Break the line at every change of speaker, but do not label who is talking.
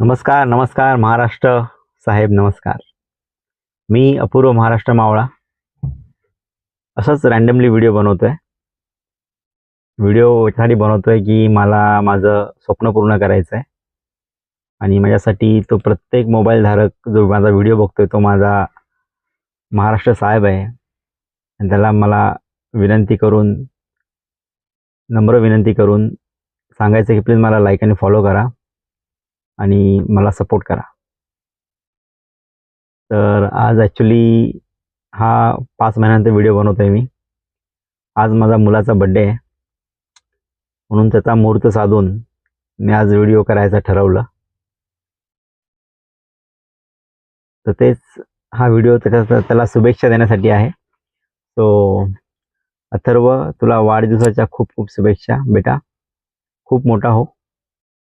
नमस्कार नमस्कार महाराष्ट्र साहेब नमस्कार. मी अपूर्व महाराष्ट्र मावळा असंच रँडमली व्हिडिओ बनवतोय. व्हिडिओ यासाठी बनवतोय की मला माझं स्वप्न पूर्ण करायचं आहे आणि माझ्यासाठी तो प्रत्येक मोबाईल धारक जो माझा व्हिडिओ बघतोय तो माझा महाराष्ट्र साहेब आहे आणि त्याला मला नम्र विनंती करून सांगायचं की प्लीज मला लाईक आणि फॉलो करा आणि मला सपोर्ट करा. तर आज ॲक्च्युली हा 5 महिन्यानंतर व्हिडिओ बनवतोय मी. आज माझा मुलाचा बड्डे आहे म्हणून त्याचा मुहूर्त साधून मी आज व्हिडिओ करायचं ठरवलं. तर तेच हा व्हिडिओ त्याला शुभेच्छा देण्यासाठी आहे. सो अथर्व, तुला वाढदिवसाच्या खूप खूप शुभेच्छा बेटा. खूप मोठा हो.